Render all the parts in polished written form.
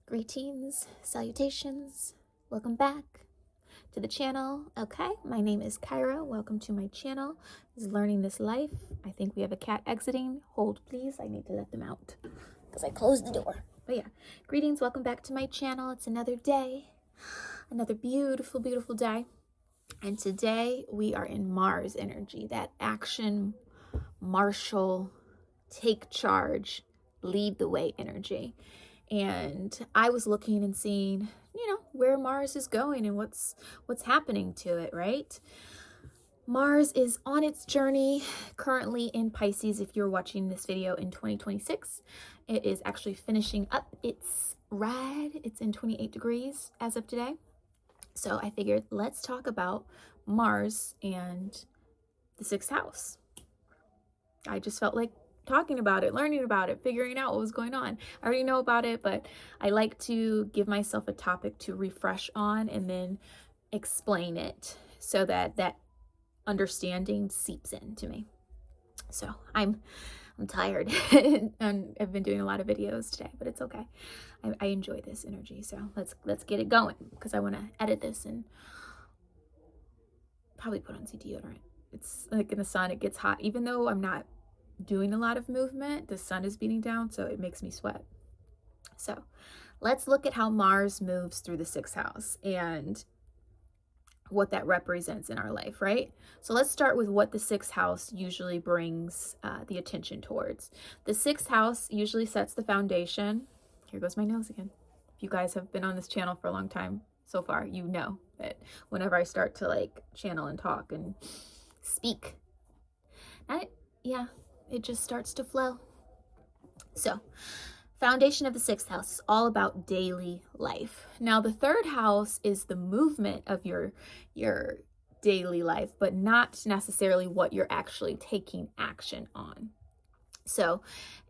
Greetings, salutations, welcome back to the channel. Okay, my name is Kyra. Welcome to my channel. This is Learning This Life. I think we have a cat exiting. Hold please, I need to let them out because I closed the door. But yeah, greetings, welcome back to my channel. It's another day, another beautiful, beautiful day. And today we are in Mars energy, that action, martial, take charge, lead the way energy. And I was looking and seeing, where Mars is going and what's happening to it, right? Mars is on its journey currently in Pisces. If you're watching this video in 2026, it is actually finishing up its ride. It's in 28 degrees as of today. So I figured let's talk about Mars and the sixth house. I just felt like talking about it, learning about it, figuring out what was going on. I already know about it, but I like to give myself a topic to refresh on and then explain it so that that understanding seeps into me. So I'm tired and I've been doing a lot of videos today, but it's okay. I enjoy this energy. So let's get it going because I want to edit this and probably put on some deodorant. It's like in the sun, it gets hot. Even though I'm not doing a lot of movement, the sun is beating down, so it makes me sweat. So let's look at how Mars moves through the sixth house and what that represents in our life, right? So let's start with what the sixth house usually brings the attention towards. The sixth house usually sets the foundation. Here goes my nose again. If you guys have been on this channel for a long time so far, you know that whenever I start to like channel and talk and speak, it just starts to flow. So, foundation of the sixth house is all about daily life. Now, the third house is the movement of your daily life, but not necessarily what you're actually taking action on. So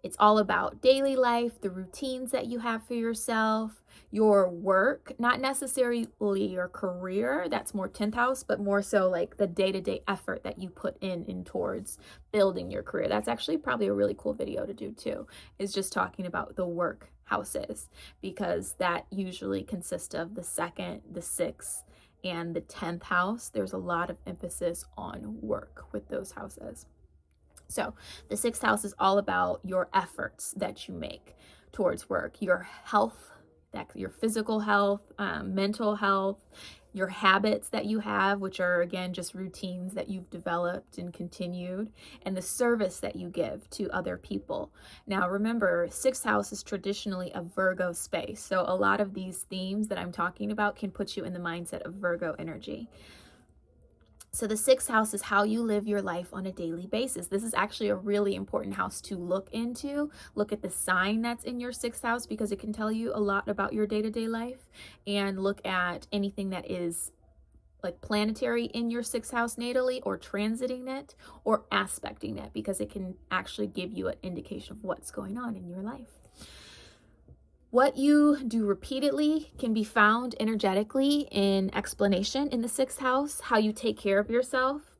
it's all about daily life, the routines that you have for yourself, your work, not necessarily your career, that's more 10th house, but more so like the day-to-day effort that you put in towards building your career. That's actually probably a really cool video to do too, is just talking about the work houses, because that usually consists of the second, the sixth, and the 10th house. There's a lot of emphasis on work with those houses. So the sixth house is all about your efforts that you make towards work, your health, your physical health, mental health, your habits that you have, which are again just routines that you've developed and continued, and the service that you give to other people. Now remember, sixth house is traditionally a Virgo space, so a lot of these themes that I'm talking about can put you in the mindset of Virgo energy. So the sixth house is how you live your life on a daily basis. This is actually a really important house to look into. Look at the sign that's in your sixth house because it can tell you a lot about your day-to-day life. And look at anything that is like planetary in your sixth house natally, or transiting it, or aspecting it, because it can actually give you an indication of what's going on in your life. What you do repeatedly can be found energetically in explanation in the sixth house. How you take care of yourself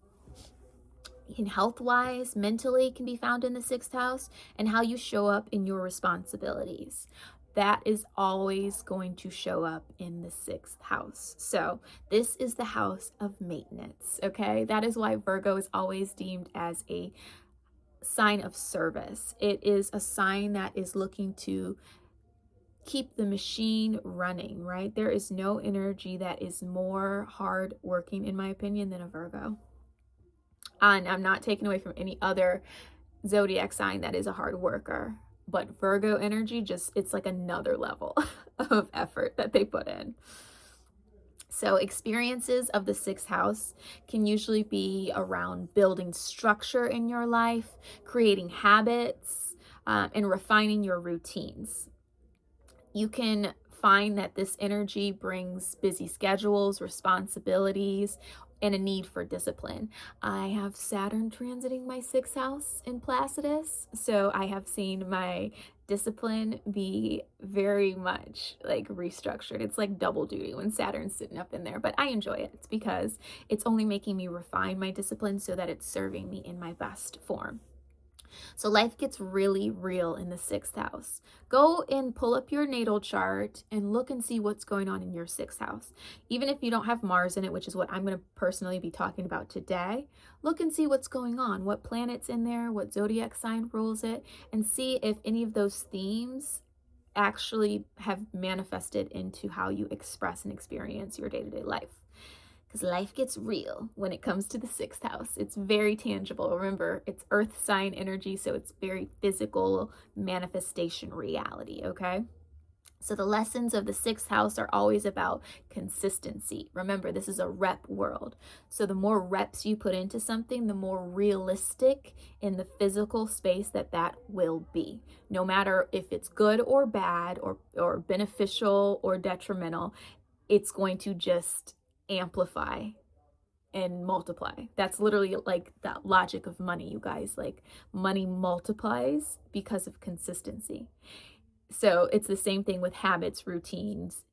in health-wise, mentally, can be found in the sixth house, and how you show up in your responsibilities. That is always going to show up in the sixth house. So this is the house of maintenance, okay? That is why Virgo is always deemed as a sign of service. It is a sign that is looking to keep the machine running, right? There is no energy that is more hard working, in my opinion, than a Virgo. And I'm not taking away from any other zodiac sign that is a hard worker, but Virgo energy, it's like another level of effort that they put in. So experiences of the sixth house can usually be around building structure in your life, creating habits, and refining your routines. You can find that this energy brings busy schedules, responsibilities, and a need for discipline. I have Saturn transiting my sixth house in Placidus, so I have seen my discipline be very much like restructured. It's like double duty when Saturn's sitting up in there, but I enjoy it. It's because it's only making me refine my discipline so that it's serving me in my best form. So life gets really real in the sixth house. Go and pull up your natal chart and look and see what's going on in your sixth house. Even if you don't have Mars in it, which is what I'm going to personally be talking about today, look and see what's going on, what planet's in there, what zodiac sign rules it, and see if any of those themes actually have manifested into how you express and experience your day-to-day life. Because life gets real when it comes to the sixth house. It's very tangible. Remember, it's earth sign energy, so it's very physical manifestation reality, okay? So the lessons of the sixth house are always about consistency. Remember, this is a rep world. So the more reps you put into something, the more realistic in the physical space that will be. No matter if it's good or bad or beneficial or detrimental, it's going to just amplify and multiply. That's literally like the logic of money, you guys. Like, money multiplies because of consistency. So it's the same thing with habits, routines,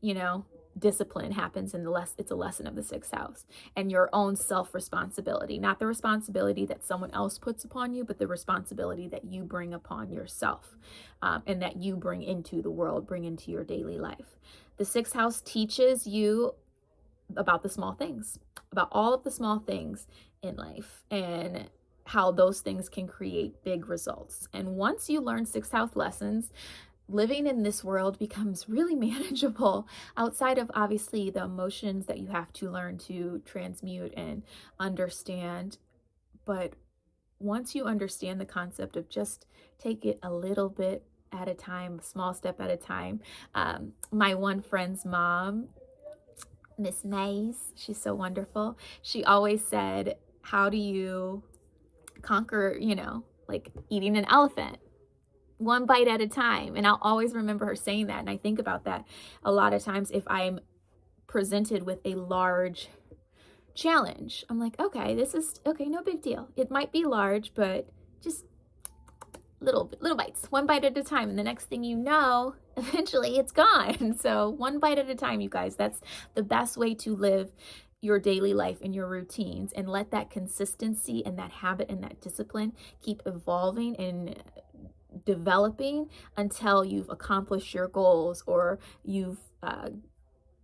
discipline happens in it's a lesson of the sixth house, and your own self-responsibility, not the responsibility that someone else puts upon you, but the responsibility that you bring upon yourself, and that you bring into the world, bring into your daily life. The sixth house teaches you about the small things, about all of the small things in life, and how those things can create big results. And once you learn sixth house lessons, living in this world becomes really manageable, outside of obviously the emotions that you have to learn to transmute and understand. But once you understand the concept of just take it a little bit at a time, a small step at a time. My one friend's mom, Miss Mays, she's so wonderful. She always said, how do you conquer, like eating an elephant? One bite at a time. And I'll always remember her saying that. And I think about that a lot of times if I'm presented with a large challenge. I'm like, okay, this is okay, no big deal. It might be large, but just little bites, one bite at a time. And the next thing you know, eventually it's gone. So one bite at a time, you guys. That's the best way to live your daily life and your routines, and let that consistency and that habit and that discipline keep evolving and developing until you've accomplished your goals, or you've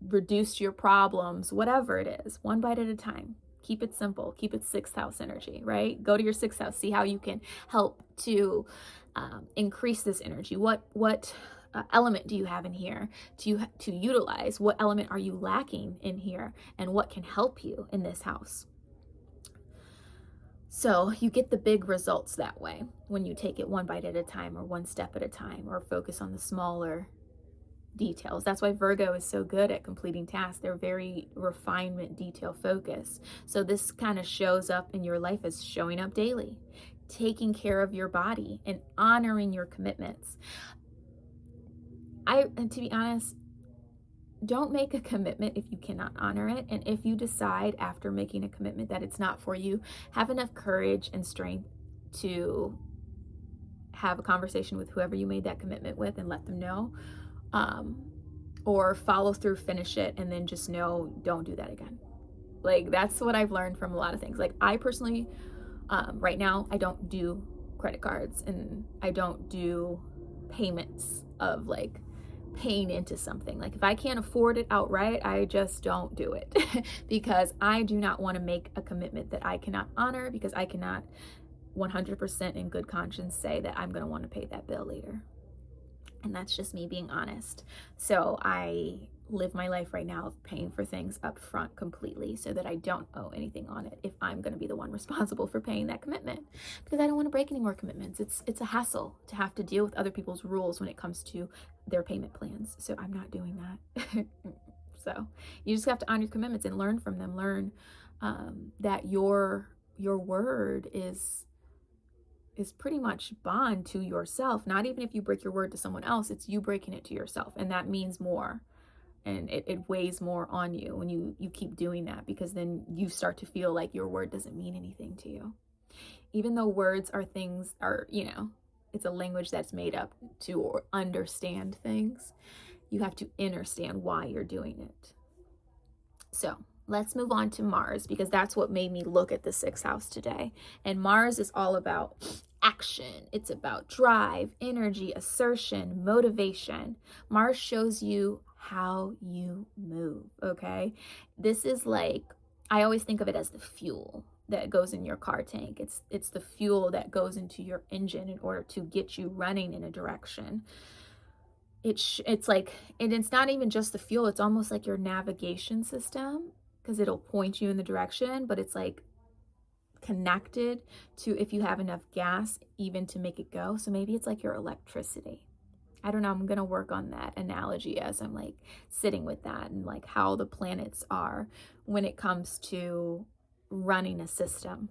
reduced your problems, whatever it is, one bite at a time. Keep it simple. Keep it sixth house energy, right? Go to your sixth house. See how you can help to increase this energy. What element do you have in here to utilize? What element are you lacking in here? And what can help you in this house? So you get the big results that way when you take it one bite at a time, or one step at a time, or focus on the smaller details. That's why Virgo is so good at completing tasks. They're very refinement, detail focused. So this kind of shows up in your life as showing up daily, taking care of your body, and honoring your commitments. And to be honest, don't make a commitment if you cannot honor it. And if you decide after making a commitment that it's not for you, have enough courage and strength to have a conversation with whoever you made that commitment with and let them know. Or follow through, finish it, and then just know, don't do that again. Like, that's what I've learned from a lot of things. Like, I personally, right now, I don't do credit cards, and I don't do payments of like paying into something. Like, if I can't afford it outright, I just don't do it because I do not want to make a commitment that I cannot honor, because I cannot 100% in good conscience say that I'm going to want to pay that bill later. And that's just me being honest. So I live my life right now of paying for things up front completely, so that I don't owe anything on it if I'm going to be the one responsible for paying that commitment, because I don't want to break any more commitments. It's a hassle to have to deal with other people's rules when it comes to their payment plans. So I'm not doing that. So you just have to honor your commitments and learn from them. Learn that your word is pretty much bond to yourself. Not even if you break your word to someone else, it's you breaking it to yourself. And that means more. And it weighs more on you when you keep doing that, because then you start to feel like your word doesn't mean anything to you. Even though words are things, it's a language that's made up to understand things, you have to understand why you're doing it. So let's move on to Mars, because that's what made me look at the sixth house today. And Mars is all about action. It's about drive, energy, assertion, motivation. Mars shows you how you move, okay? This is like, I always think of it as the fuel that goes in your car tank. It's the fuel that goes into your engine in order to get you running in a direction. It's like, and it's not even just the fuel, it's almost like your navigation system, because it'll point you in the direction, but it's like connected to if you have enough gas even to make it go. So maybe it's like your electricity. I don't know, I'm going to work on that analogy as I'm like sitting with that, and like how the planets are when it comes to running a system.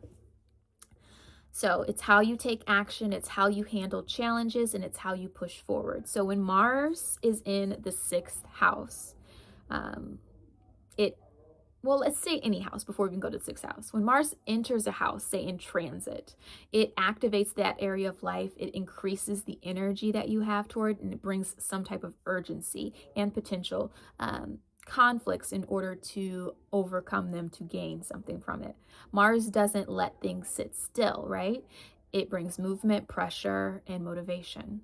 So it's how you take action, it's how you handle challenges, and it's how you push forward. So when Mars is in the 6th house, it well, let's say any house before we even go to the 6th house. When Mars enters a house, say in transit, it activates that area of life. It increases the energy that you have toward, and it brings some type of urgency and potential conflicts in order to overcome them, to gain something from it. Mars doesn't let things sit still, right? It brings movement, pressure, and motivation.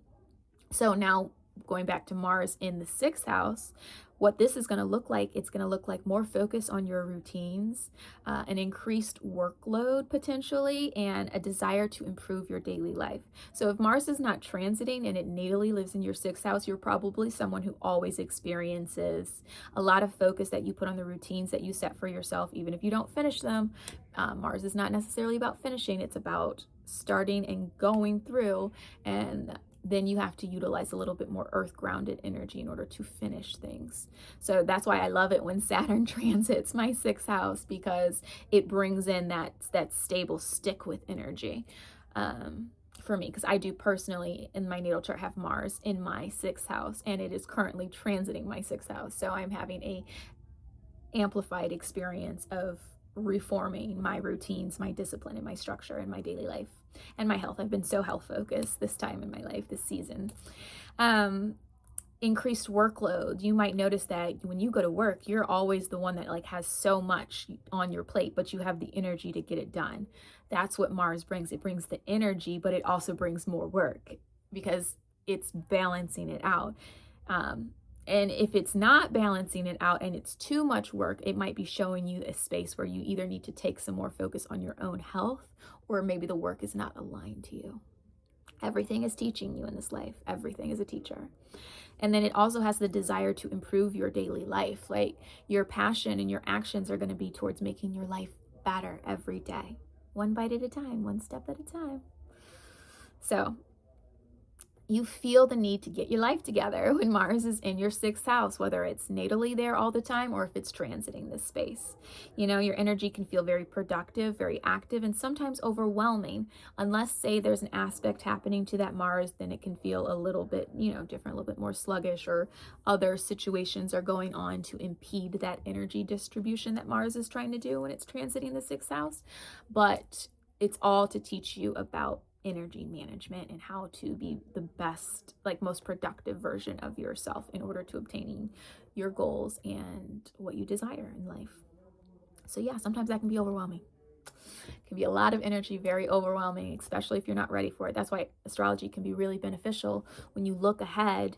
So now going back to Mars in the 6th house, what this is going to look like, it's going to look like more focus on your routines, an increased workload potentially, and a desire to improve your daily life. So if Mars is not transiting and it natally lives in your 6th house, you're probably someone who always experiences a lot of focus that you put on the routines that you set for yourself, even if you don't finish them. Mars is not necessarily about finishing, it's about starting and going through, and then you have to utilize a little bit more earth-grounded energy in order to finish things. So that's why I love it when Saturn transits my 6th house, because it brings in that stable stick with energy for me, because I do personally in my natal chart have Mars in my 6th house, and it is currently transiting my 6th house. So I'm having a amplified experience of reforming my routines, my discipline, and my structure in my daily life and my health. I've been so health focused this time in my life, this season. Increased workload. You might notice that when you go to work, you're always the one that like has so much on your plate, but you have the energy to get it done. That's what Mars brings. It brings the energy, but it also brings more work because it's balancing it out. And if it's not balancing it out and it's too much work, it might be showing you a space where you either need to take some more focus on your own health, or maybe the work is not aligned to you. Everything is teaching you in this life. Everything is a teacher. And then it also has the desire to improve your daily life. Like your passion and your actions are going to be towards making your life better every day. One bite at a time, one step at a time. So you feel the need to get your life together when Mars is in your 6th house, whether it's natally there all the time or if it's transiting this space. You know, your energy can feel very productive, very active, and sometimes overwhelming. Unless, say, there's an aspect happening to that Mars, then it can feel a little bit, different, a little bit more sluggish, or other situations are going on to impede that energy distribution that Mars is trying to do when it's transiting the 6th house. But it's all to teach you about energy management and how to be the best, like most productive version of yourself in order to obtaining your goals and what you desire in life. So yeah, sometimes that can be overwhelming. It can be a lot of energy, very overwhelming, especially if you're not ready for it. That's why astrology can be really beneficial when you look ahead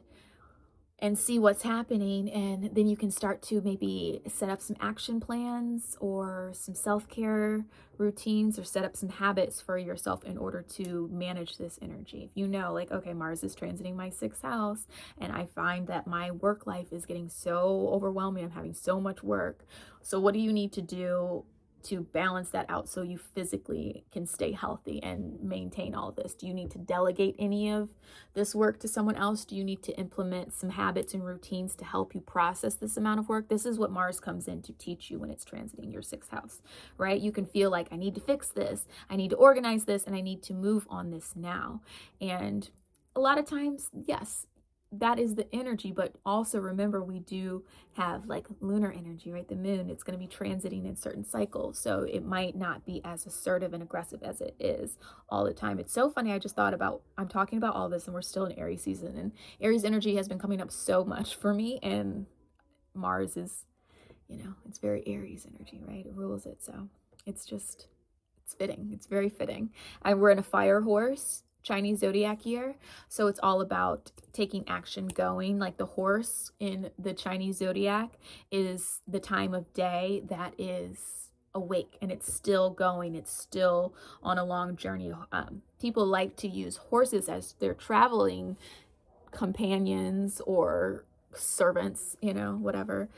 and see what's happening, and then you can start to maybe set up some action plans or some self-care routines, or set up some habits for yourself in order to manage this energy. If you know, like, okay, Mars is transiting my 6th house and I find that my work life is getting so overwhelming, I'm having so much work. So what do you need to do to balance that out so you physically can stay healthy and maintain all this? Do you need to delegate any of this work to someone else? Do you need to implement some habits and routines to help you process this amount of work? This is what Mars comes in to teach you when it's transiting your 6th house, right? You can feel like, I need to fix this, I need to organize this, and I need to move on this now. And a lot of times, yes, that is the energy, but also remember, we do have like lunar energy, right? The moon, it's going to be transiting in certain cycles, so it might not be as assertive and aggressive as it is all the time. It's so funny, I just thought about, I'm talking about all this and we're still in Aries season, and Aries energy has been coming up so much for me, and Mars is, it's very Aries energy, right? It rules it. So it's It's fitting. It's very fitting. And we're in a fire horse Chinese zodiac year. So it's all about taking action, going. Like the horse in the Chinese zodiac is the time of day that is awake and it's still going. It's still on a long journey. People like to use horses as their traveling companions or servants, whatever,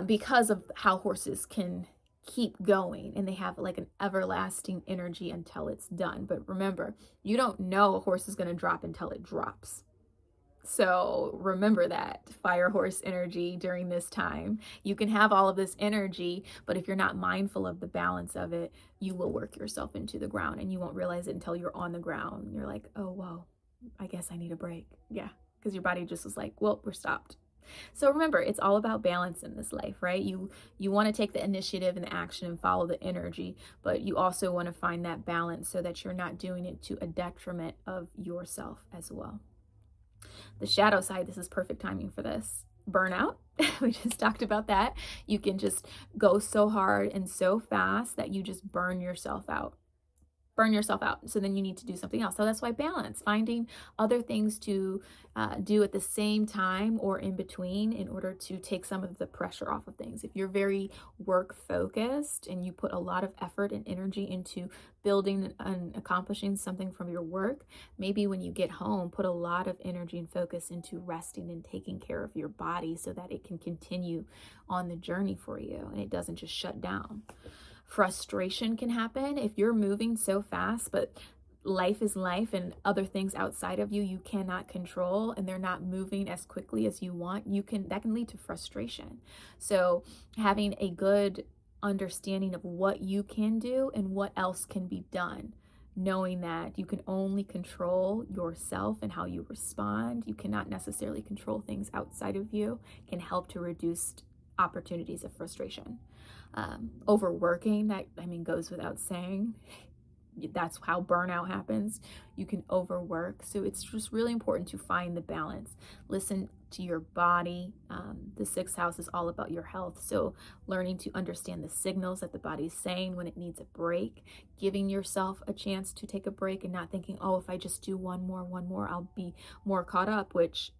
because of how horses can keep going and they have like an everlasting energy until it's done. But remember, you don't know a horse is going to drop until it drops. So remember that fire horse energy during this time. You can have all of this energy, but if you're not mindful of the balance of it, you will work yourself into the ground and you won't realize it until you're on the ground. You're like, oh, whoa, I guess I need a break. Yeah, because your body just was like, well, we're stopped. So remember, it's all about balance in this life, right? You want to take the initiative and the action and follow the energy, but you also want to find that balance so that you're not doing it to a detriment of yourself as well. The shadow side, this is perfect timing for this. Burnout, we just talked about that. You can just go so hard and so fast that you just burn yourself out. So then you need to do something else. So that's why balance, finding other things to do at the same time or in between in order to take some of the pressure off of things. If you're very work focused and you put a lot of effort and energy into building and accomplishing something from your work, maybe when you get home, put a lot of energy and focus into resting and taking care of your body so that it can continue on the journey for you and it doesn't just shut down. Frustration can happen if you're moving so fast, but life is life and other things outside of you cannot control and they're not moving as quickly as you want. That can lead to frustration. So having a good understanding of what you can do and what else can be done, knowing that you can only control yourself and how you respond, you cannot necessarily control things outside of you, can help to reduce opportunities of frustration. Overworking, that goes without saying. That's how burnout happens. You can overwork. So it's just really important to find the balance. Listen to your body. The sixth house is all about your health. So learning to understand the signals that the body's saying when it needs a break, giving yourself a chance to take a break and not thinking, oh, if I just do one more, I'll be more caught up, which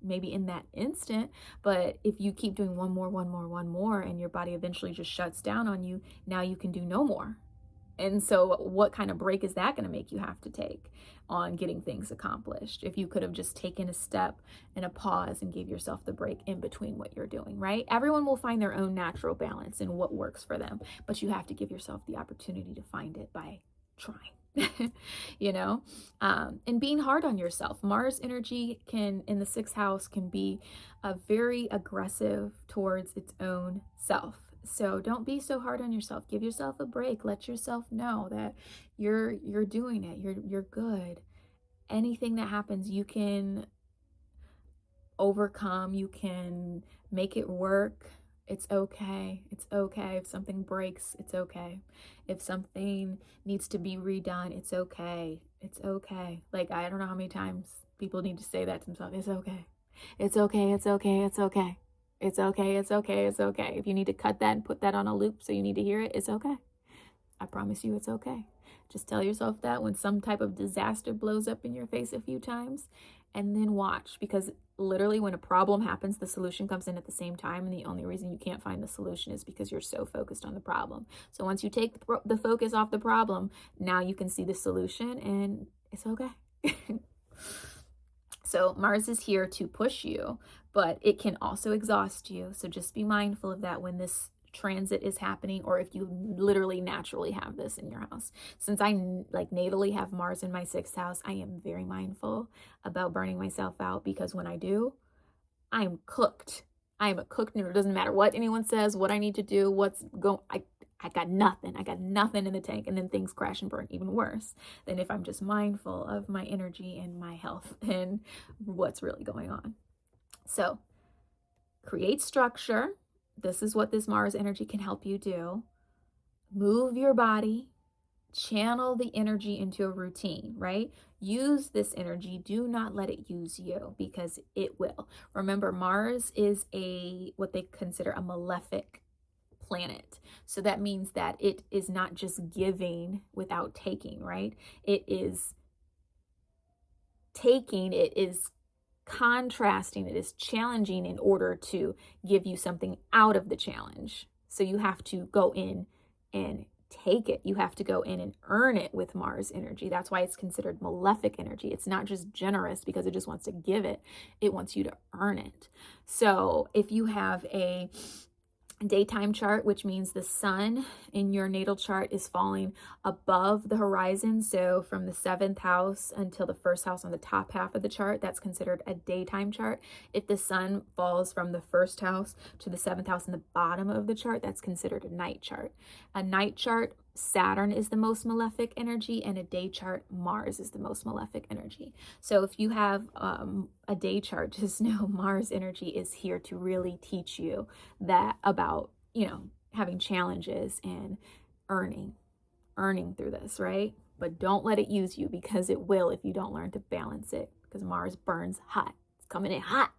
maybe in that instant, but if you keep doing one more and your body eventually just shuts down on you, now you can do no more. And so what kind of break is that going to make you have to take on getting things accomplished if you could have just taken a step and a pause and gave yourself the break in between what you're doing, right? Everyone will find their own natural balance and what works for them, but you have to give yourself the opportunity to find it by trying. And being hard on yourself. Mars energy in the sixth house can be very aggressive towards its own self. So don't be so hard on yourself. Give yourself a break. Let yourself know that you're doing it. You're good. Anything that happens, you can overcome. You can make it work. It's okay. It's okay. If something breaks, it's okay. If something needs to be redone, it's okay. It's okay. Like, I don't know how many times people need to say that to themselves. It's okay. It's okay. It's okay. It's okay. It's okay. It's okay. It's okay. If you need to cut that and put that on a loop so you need to hear it, it's okay. I promise you it's okay. Just tell yourself that when some type of disaster blows up in your face a few times, and then watch, because literally when a problem happens, the solution comes in at the same time, and the only reason you can't find the solution is because you're so focused on the problem. So once you take the focus off the problem, now you can see the solution, and it's okay. So Mars is here to push you, but it can also exhaust you. So just be mindful of that when this transit is happening, or if you literally naturally have this in your house. Since I natally have Mars in my sixth house, I am very mindful about burning myself out, because when I do, I am cooked. I am a cooked noodle. It doesn't matter what anyone says, what I need to do, I got nothing. I got nothing in the tank, and then things crash and burn even worse than if I'm just mindful of my energy and my health and what's really going on. So create structure. This is what this Mars energy can help you do. Move your body, channel the energy into a routine, right? Use this energy. Do not let it use you, because it will. Remember, Mars is what they consider a malefic planet. So that means that it is not just giving without taking, right? It is taking, it is contrasting, it is challenging in order to give you something out of the challenge. So you have to go in and take it. You have to go in and earn it with Mars energy. That's why it's considered malefic energy. It's not just generous because it just wants to give it. It wants you to earn it. So if you have a daytime chart, which means the sun in your natal chart is falling above the horizon, so from the 7th house until the 1st house on the top half of the chart, that's considered a daytime chart. If the sun falls from the 1st house to the 7th house in the bottom of the chart, that's considered a night chart. A night chart, Saturn is the most malefic energy, and a day chart, Mars is the most malefic energy. So if you have a day chart, just know Mars energy is here to really teach you that about, having challenges and earning through this, right? But don't let it use you, because it will if you don't learn to balance it, because Mars burns hot. It's coming in hot.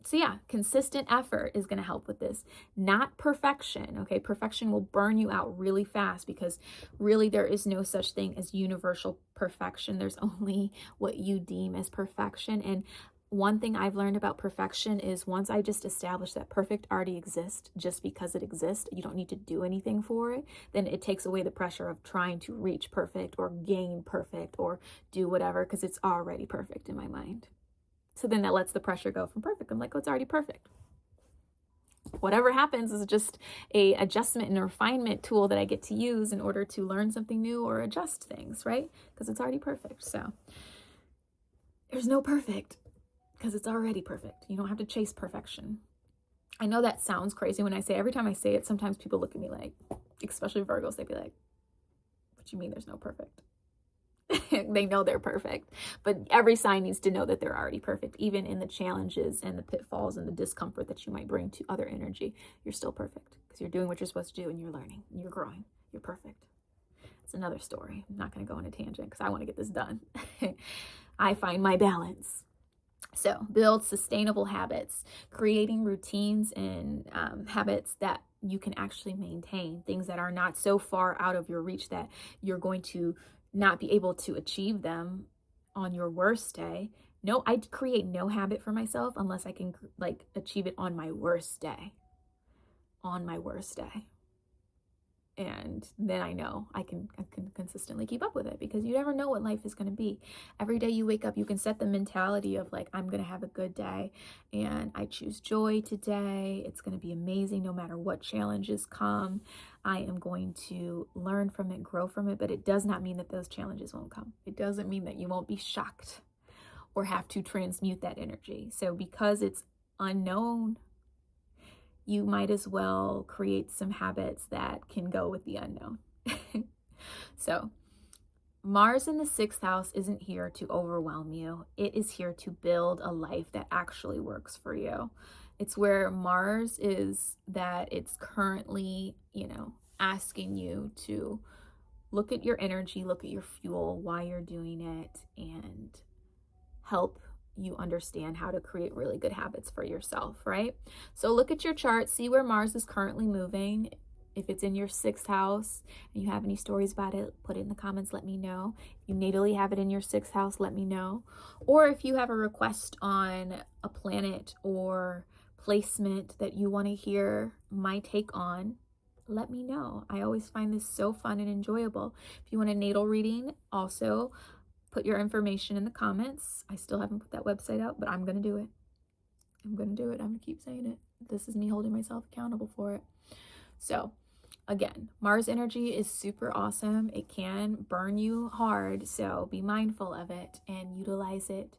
So yeah, consistent effort is going to help with this, not perfection. Okay. Perfection will burn you out really fast, because really there is no such thing as universal perfection. There's only what you deem as perfection. And one thing I've learned about perfection is once I just establish that perfect already exists just because it exists, you don't need to do anything for it, then it takes away the pressure of trying to reach perfect or gain perfect or do whatever, because it's already perfect in my mind. So then that lets the pressure go from perfect. I'm like, oh, it's already perfect. Whatever happens is just a adjustment and a refinement tool that I get to use in order to learn something new or adjust things, right? Because it's already perfect. So there's no perfect, because it's already perfect. You don't have to chase perfection. I know that sounds crazy when I say it. Every time I say it, sometimes people look at me like, especially Virgos, they'd be like, what do you mean there's no perfect? They know they're perfect, but every sign needs to know that they're already perfect. Even in the challenges and the pitfalls and the discomfort that you might bring to other energy, you're still perfect, because you're doing what you're supposed to do, and you're learning and you're growing. You're perfect. It's another story. I'm not going to go on a tangent because I want to get this done. I find my balance. So build sustainable habits, creating routines and habits that you can actually maintain, things that are not so far out of your reach that you're going to not be able to achieve them on your worst day. No, I create no habit for myself unless I can achieve it on my worst day. On my worst day. And then I know I can consistently keep up with it, because you never know what life is going to be. Every day you wake up, you can set the mentality of like, I'm going to have a good day and I choose joy today. It's going to be amazing no matter what challenges come. I am going to learn from it, grow from it, but it does not mean that those challenges won't come. It doesn't mean that you won't be shocked or have to transmute that energy. So because it's unknown, you might as well create some habits that can go with the unknown. So Mars in the 6th house isn't here to overwhelm you. It is here to build a life that actually works for you. It's where Mars is, that it's currently, asking you to look at your energy, look at your fuel, why you're doing it, and help you understand how to create really good habits for yourself, right? So look at your chart, see where Mars is currently moving. If it's in your 6th house and you have any stories about it, put it in the comments, let me know. If you natally have it in your 6th house, let me know. Or if you have a request on a planet or placement that you want to hear my take on, let me know. I always find this so fun and enjoyable. If you want a natal reading, also put your information in the comments. I still haven't put that website out, but I'm going to do it. I'm going to do it. I'm going to keep saying it. This is me holding myself accountable for it. So again, Mars energy is super awesome. It can burn you hard. So be mindful of it and utilize it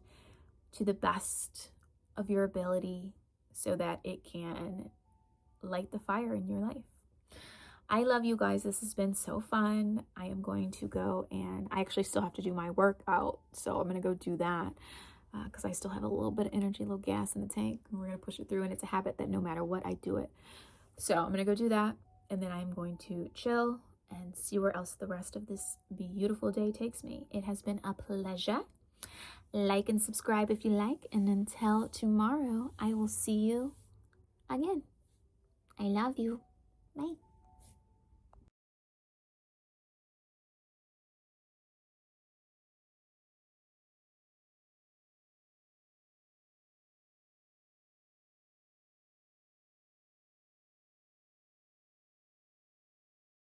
to the best of your ability so that it can light the fire in your life. I love you guys. This has been so fun. I am going to go, and I actually still have to do my workout. So I'm going to go do that because I still have a little bit of energy, a little gas in the tank, and we're going to push it through. And it's a habit that no matter what, I do it. So I'm going to go do that. And then I'm going to chill and see where else the rest of this beautiful day takes me. It has been a pleasure. Like and subscribe if you like. And until tomorrow, I will see you again. I love you. Bye.